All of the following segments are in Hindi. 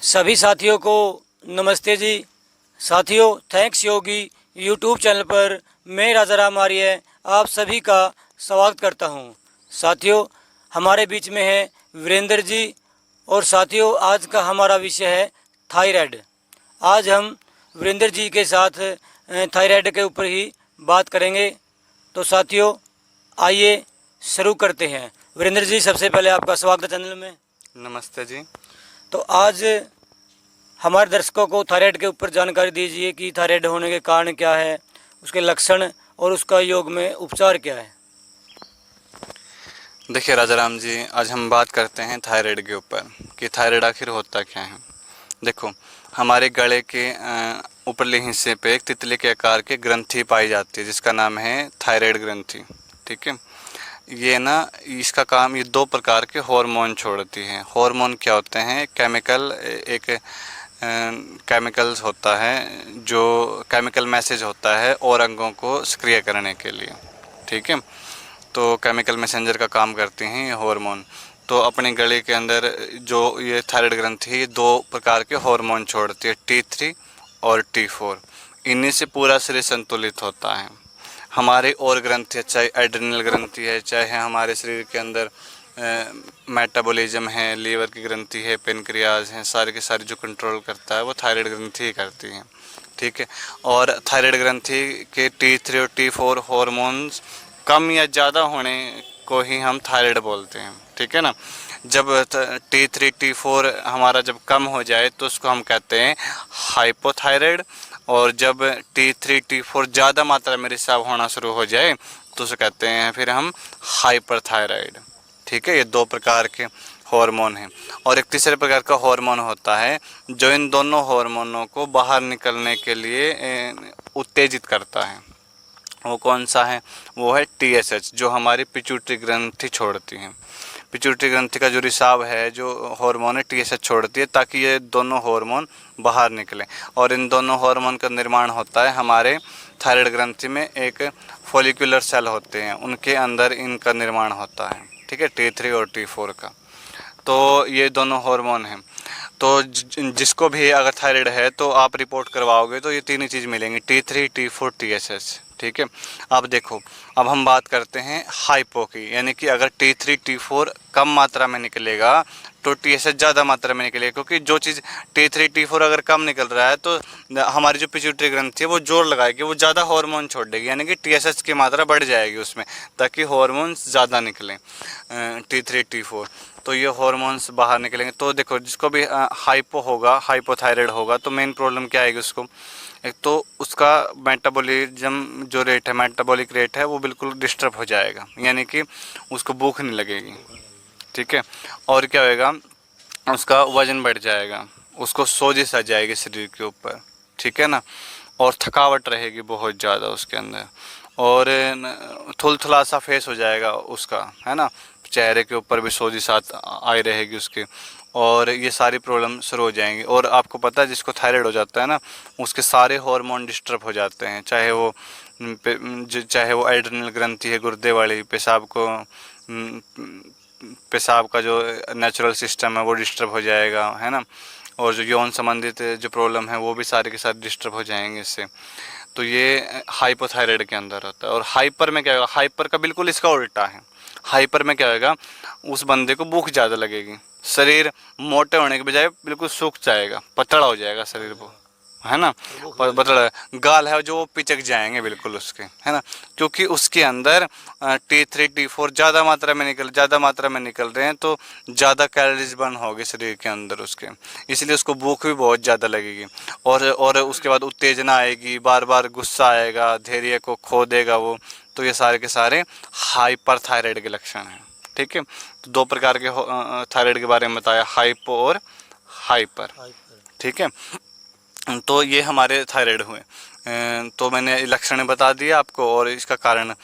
सभी साथियों को नमस्ते जी। साथियों, थैंक्स योगी यूट्यूब चैनल पर मैं राजा राम आर्य आप सभी का स्वागत करता हूं। साथियों, हमारे बीच में है वीरेंद्र जी। और साथियों, आज का हमारा विषय है थायराइड। आज हम वीरेंद्र जी के साथ थायराइड के ऊपर ही बात करेंगे। तो साथियों, आइए शुरू करते हैं। वीरेंद्र जी, सबसे पहले आपका स्वागत है चैनल में। नमस्ते जी। तो आज हमारे दर्शकों को थायराइड के ऊपर जानकारी दीजिए कि थायराइड होने के कारण क्या है, उसके लक्षण और उसका योग में उपचार क्या है। देखिए राजा राम जी, आज हम बात करते हैं थायराइड के ऊपर कि थायराइड आखिर होता क्या है। देखो, हमारे गले के ऊपरले हिस्से पे एक तितली के आकार की ग्रंथि पाई जाती है जिसका नाम है थायराइड ग्रंथि। ठीक है, ये ना इसका काम, ये दो प्रकार के हार्मोन छोड़ती है। हार्मोन क्या होते हैं? एक केमिकल्स होता है, जो केमिकल मैसेज होता है और अंगों को सक्रिय करने के लिए। ठीक है, तो केमिकल मैसेंजर का काम करते हैं ये हार्मोन। तो अपने गले के अंदर जो ये थायराइड ग्रंथि है, दो प्रकार के हार्मोन छोड़ती है, T3 और T4। इन्हीं से पूरा शरीर संतुलित होता है। हमारे और ग्रंथि है, चाहे एड्रिनल ग्रंथि है, चाहे हमारे शरीर के अंदर मेटाबॉलिज्म है, लीवर की ग्रंथि है, पेनक्रियाज हैं, सारे के सारे जो कंट्रोल करता है वो थायराइड ग्रंथि ही करती है। ठीक है, और थायराइड ग्रंथि के T3 और T4 हार्मोन्स कम या ज़्यादा होने को ही हम थायराइड बोलते हैं। ठीक है ना। जब T3 T4 हमारा जब कम हो जाए तो उसको हम कहते हैं हाइपोथायराइड, और जब T3 T4 ज़्यादा मात्रा में रिसाव होना शुरू हो जाए तो उसे कहते हैं फिर हम हाइपरथायराइड। ठीक है, ये दो प्रकार के हार्मोन हैं। और एक तीसरे प्रकार का हार्मोन होता है जो इन दोनों हार्मोनों को बाहर निकलने के लिए उत्तेजित करता है। वो कौन सा है? वो है TSH, जो हमारी पिट्यूटरी ग्रंथि छोड़ती है। पिट्यूटरी ग्रंथि का जो रिसाव है, जो हार्मोन है, TSH छोड़ती है ताकि ये दोनों हार्मोन बाहर निकलें। और इन दोनों हार्मोन का निर्माण होता है हमारे थायराइड ग्रंथि में, एक फॉलिकुलर सेल होते हैं, उनके अंदर इनका निर्माण होता है। ठीक है, T3 और T4 का। तो ये दोनों हार्मोन हैं। तो जिसको भी अगर थायराइड है तो आप रिपोर्ट करवाओगे तो ये तीन ही चीज़ मिलेंगी, T3 T4 TSH। ठीक है, अब देखो, अब हम बात करते हैं हाइपो की, यानी कि अगर T3 T4 कम मात्रा में निकलेगा तो TSH ज़्यादा मात्रा में निकलेगा। क्योंकि जो चीज़ T3 T4 अगर कम निकल रहा है तो हमारी जो पिट्यूटरी ग्रंथि है वो जोर लगाएगी, वो ज़्यादा हार्मोन छोड़ देगी, यानी कि TSH की मात्रा बढ़ जाएगी उसमें, ताकि हार्मोन ज़्यादा निकलें T3 T4। तो ये हार्मोन्स बाहर निकलेंगे। तो देखो, जिसको भी हाइपो होगा, हाइपोथायराइड होगा, तो मेन प्रॉब्लम क्या आएगी उसको? एक तो उसका मेटाबॉलिज्म जो रेट है, मेटाबॉलिक रेट है, वो बिल्कुल डिस्टर्ब हो जाएगा, यानी कि उसको भूख नहीं लगेगी। ठीक है, और क्या होएगा? उसका वजन बढ़ जाएगा, उसको सोजिश आ जाएगी शरीर के ऊपर। ठीक है ना, और थकावट रहेगी बहुत ज़्यादा उसके अंदर, और थुलथुला सा फेस हो जाएगा उसका, है ना, चेहरे के ऊपर भी सोजिश आई रहेगी उसकी, और ये सारी प्रॉब्लम शुरू हो जाएंगी। और आपको पता है, जिसको थायराइड हो जाता है ना, उसके सारे हार्मोन डिस्टर्ब हो जाते हैं, चाहे वो एड्रिनल ग्रंथि है, गुर्दे वाली, पेशाब का जो नेचुरल सिस्टम है वो डिस्टर्ब हो जाएगा, है ना, और जो यौन संबंधित जो प्रॉब्लम है वो भी सारे के साथ डिस्टर्ब हो जाएंगे इससे। तो ये हाइपोथायराइड के अंदर होता है। और हाइपर में क्या होगा? हाइपर का बिल्कुल इसका उल्टा है। हाइपर में क्या होगा? उस बंदे को भूख ज़्यादा लगेगी, शरीर मोटे होने के बजाय बिल्कुल सूख जाएगा, पतला हो जाएगा शरीर वो, है ना, पतला गाल है जो पिचक जाएंगे बिल्कुल उसके, है ना, क्योंकि उसके अंदर T3 T4 ज़्यादा मात्रा में निकल रहे हैं, तो ज़्यादा कैलोरीज बर्न होगी शरीर के अंदर उसके, इसलिए उसको भूख भी बहुत ज़्यादा लगेगी। और उसके बाद उत्तेजना आएगी, बार बार गुस्सा आएगा, धैर्य को खो देगा वो। तो ये सारे के सारे हाइपर थायराइड के लक्षण हैं। ठीक है, तो दो प्रकार के थायराइड के बारे में बताया, हाइपो और हाइपर। ठीक है, तो ये हमारे थायराइड हुए। तो मैंने लक्षण बता दिए आपको, और इसका कारण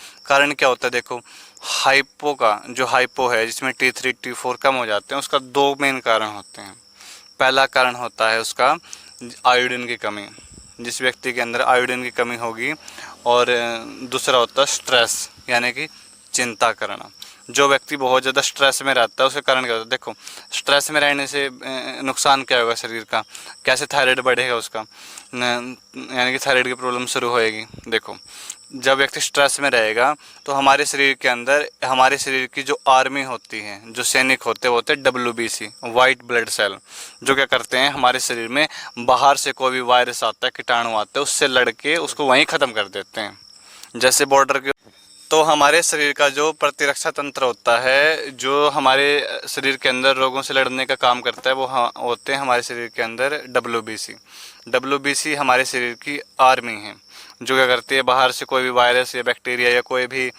क्या होता है? देखो, हाइपो है जिसमें T3 T4 कम हो जाते हैं, उसका दो मेन कारण होते हैं। पहला कारण होता है उसका आयोडीन की कमी, जिस व्यक्ति के अंदर आयोडीन की कमी होगी। और दूसरा होता है स्ट्रेस, यानी कि चिंता करना। जो व्यक्ति बहुत ज़्यादा स्ट्रेस में रहता है उसके कारण क्या होता है, देखो स्ट्रेस में रहने से नुकसान क्या होगा शरीर का, कैसे थायराइड बढ़ेगा उसका, यानी कि थायराइड की प्रॉब्लम शुरू होएगी। देखो जब व्यक्ति स्ट्रेस में रहेगा तो हमारे शरीर के अंदर हमारे शरीर की जो आर्मी होती है, जो सैनिक होते हैं, वो होते हैं WBC, वाइट ब्लड सेल, जो क्या करते हैं हमारे शरीर में बाहर से कोई भी वायरस आता है, कीटाणु आता है, उससे लड़के उसको वहीं ख़त्म कर देते हैं। जैसे बॉर्डर के तो हमारे शरीर का जो प्रतिरक्षा तंत्र होता है, जो हमारे शरीर के अंदर रोगों से लड़ने का काम करता है, वो होते हैं हमारे शरीर के अंदर WBC हमारे शरीर की आर्मी है, जो क्या करती है बाहर से कोई भी वायरस या बैक्टीरिया या कोई भी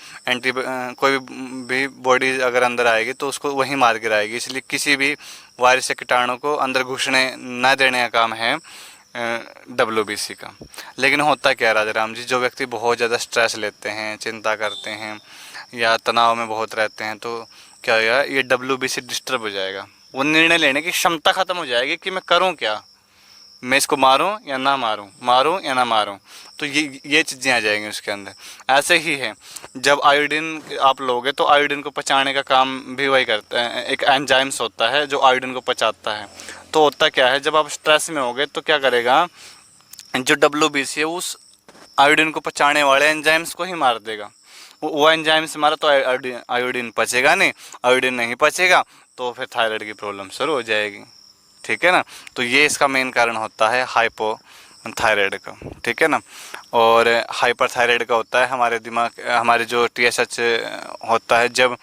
बॉडी अगर अंदर आएगी तो उसको वहीं मार गिराएगी। इसलिए किसी भी वायरस या कीटाणु को अंदर घुसने न देने का काम है WBC का। लेकिन होता क्या है राजा राम जी, जो व्यक्ति बहुत ज़्यादा स्ट्रेस लेते हैं, चिंता करते हैं या तनाव में बहुत रहते हैं, तो क्या होगा, ये WBC डिस्टर्ब हो जाएगा। वो निर्णय लेने की क्षमता ख़त्म हो जाएगी कि मैं करूं क्या, मैं इसको मारूं या ना मारूं, मारूं या ना मारूं, तो ये चीज़ें आ जाएंगी उसके अंदर। ऐसे ही है, जब आयोडीन आप लोगे तो आयोडीन को पचाने का काम भी वही करता है, एक एंजाइम्स होता है जो आयोडीन को पचाता है। तो होता क्या है, जब आप स्ट्रेस में होगे तो क्या करेगा, जो WBC है उस आयोडीन को पचाने वाले एंजाइम्स को ही मार देगा। वो एंजाइम्स मारा तो आयोडीन पचेगा नहीं, आयोडीन नहीं पचेगा तो फिर थायराइड की प्रॉब्लम शुरू हो जाएगी। ठीक है ना, तो ये इसका मेन कारण होता है हाइपोथायराइड का। ठीक है ना, और हाइपरथायराइड का होता है हमारे जो TSH होता है, जब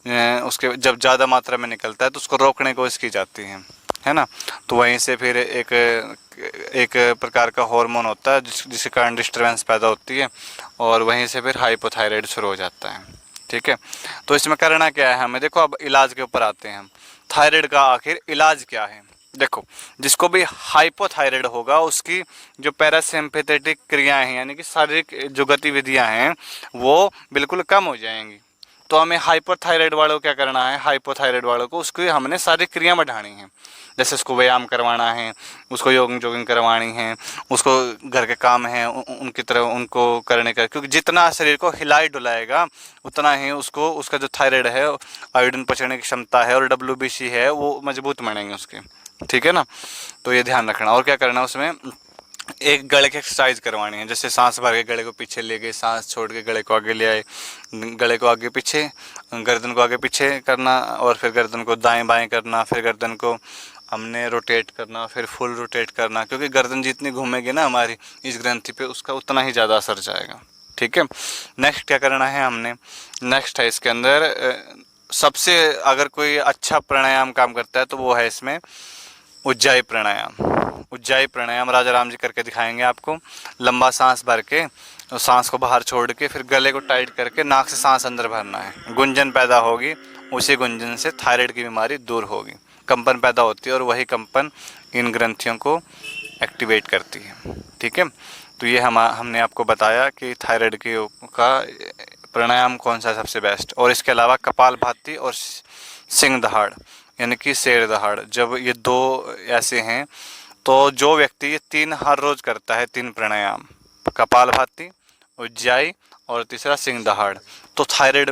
ज़्यादा मात्रा में निकलता है तो उसको रोकने की कोशिश की जाती है ना, तो वहीं से फिर एक प्रकार का हार्मोन होता है जिसके कारण डिस्टर्बेंस पैदा होती है और वहीं से फिर हाइपोथायराइड शुरू हो जाता है। ठीक है, तो इसमें करना क्या है हमें, देखो अब इलाज के ऊपर आते हैं हम। थायराइड का आखिर इलाज क्या है, देखो जिसको भी हाइपोथायराइड होगा उसकी जो पैरासिम्पैथेटिक क्रियाएं हैं, यानी कि शारीरिक जो गतिविधियां हैं वो बिल्कुल कम हो जाएंगी। तो हमें हाइपोथायराइड वालों को क्या करना है, हाइपोथायराइड वालों को उसकी हमने शारीरिक क्रिया बढ़ानी है। जैसे उसको व्यायाम करवाना है, उसको जोगिंग करवानी है, उसको घर के काम हैं उनकी तरह उनको करने का, क्योंकि जितना शरीर को हिलाई डुलाएगा उतना ही उसका जो थायराइड है, आयोडीन पचने की क्षमता है और WBC है वो मजबूत बनेंगे उसके। ठीक है ना, तो ये ध्यान रखना। और क्या करना है उसमें, एक गले की एक्सरसाइज करवानी है, जैसे सांस भर के गले को पीछे ले गए, सांस छोड़ के गले को आगे ले आए, गले को आगे पीछे, गर्दन को आगे पीछे करना और फिर गर्दन को दाएं बाएं करना, फिर गर्दन को हमने रोटेट करना, फिर फुल रोटेट करना, क्योंकि गर्दन जितनी घूमेगी ना हमारी इस ग्रंथि पे उसका उतना ही ज़्यादा असर जाएगा। ठीक है, नेक्स्ट क्या करना है हमने, नेक्स्ट है इसके अंदर सबसे अगर कोई अच्छा प्राणायाम काम करता है तो वो है इसमें उज्जाई प्राणायाम राजा राम जी करके दिखाएंगे आपको। लंबा सांस भर के और सांस को बाहर छोड़ के फिर गले को टाइट करके नाक से सांस अंदर भरना है, गुंजन पैदा होगी, उसी गुंजन से थायराइड की बीमारी दूर होगी। कंपन पैदा होती है और वही कंपन इन ग्रंथियों को एक्टिवेट करती है। ठीक है, तो ये हमने आपको बताया कि थायराइड का प्राणायाम कौन सा सबसे बेस्ट। और इसके अलावा कपालभाति और सिंह दहाड़ यानी कि शेर दहाड़, जब ये दो ऐसे हैं तो जो व्यक्ति ये 3 हर रोज करता है, 3 प्राणायाम, कपालभाति, उज्जाई और तीसरा सिंह दहाड़, तो थायराइड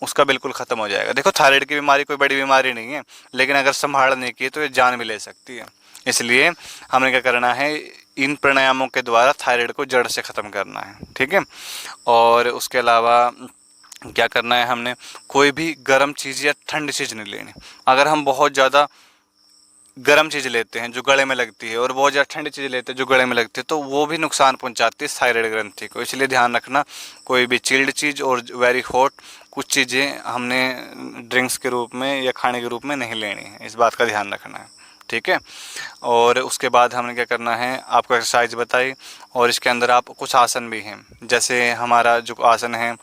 उसका बिल्कुल ख़त्म हो जाएगा। देखो थायराइड की बीमारी कोई बड़ी बीमारी नहीं है, लेकिन अगर संभाल नहीं की तो ये जान भी ले सकती है। इसलिए हमें क्या करना है, इन प्राणायामों के द्वारा थायराइड को जड़ से ख़त्म करना है। ठीक है, और उसके अलावा क्या करना है, हमने कोई भी गर्म चीज़ या ठंडी चीज़ नहीं लेनी। अगर हम बहुत ज़्यादा गर्म चीज़ लेते हैं जो गले में लगती है और बहुत ज़्यादा ठंडी चीज़ लेते हैं जो गले में लगती है, तो वो भी नुकसान पहुंचाती है थायराइड ग्रंथि को। इसलिए ध्यान रखना, कोई भी चिल्ड चीज़ और वेरी हॉट कुछ चीज़ें हमने ड्रिंक्स के रूप में या खाने के रूप में नहीं लेनी है, इस बात का ध्यान रखना है। ठीक है, और उसके बाद हमने क्या करना है, आपको एक्सरसाइज बताई और इसके अंदर आप कुछ आसन भी हैं। जैसे हमारा जो आसन है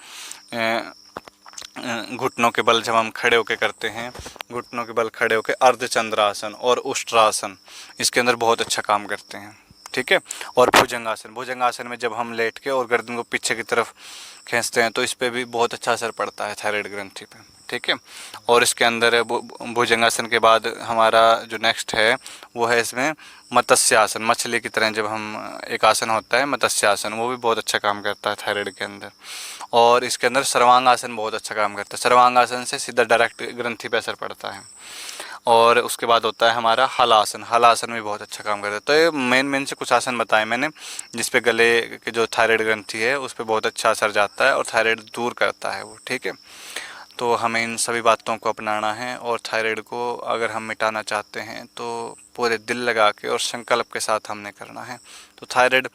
घुटनों के बल जब हम खड़े होकर करते हैं, घुटनों के बल खड़े होकर अर्धचंद्रासन और उष्ट्रासन इसके अंदर बहुत अच्छा काम करते हैं। ठीक है, और भुजंगासन में जब हम लेट के और गर्दन को पीछे की तरफ खींचते हैं तो इस पर भी बहुत अच्छा असर पड़ता है थायराइड ग्रंथि पे। ठीक है। और इसके अंदर भुजंगासन के बाद हमारा जो नेक्स्ट है वो है इसमें मत्स्यासन, मछली की तरह जब हम एक आसन होता है मत्स्यासन, वो भी बहुत अच्छा काम करता है थायराइड के अंदर। और इसके अंदर सर्वांगासन बहुत अच्छा काम करता है, सर्वांगासन से सीधा डायरेक्ट ग्रंथि पे असर पड़ता है। और उसके बाद होता है हमारा हलासन, हलासन भी बहुत अच्छा काम करता है। तो ये मेन से कुछ आसन बताए मैंने जिसपे गले के जो थायराइड ग्रंथि है उस पर बहुत अच्छा असर जाता है और थायराइड दूर करता है वो, ठीक है। तो हमें इन सभी बातों को अपनाना है और थायराइड को अगर हम मिटाना चाहते हैं तो पूरे दिल लगा के और संकल्प के साथ हमने करना है। तो थायराइड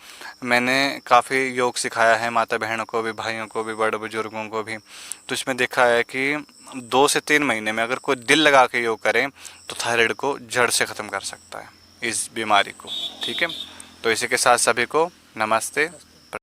मैंने काफ़ी योग सिखाया है माता बहनों को भी, भाइयों को भी, बड़े बुजुर्गों को भी। तो इसमें देखा है कि 2 से 3 महीने में अगर कोई दिल लगा के योग करे तो थायराइड को जड़ से ख़त्म कर सकता है, इस बीमारी को, ठीक है। तो इसी के साथ सभी को नमस्ते।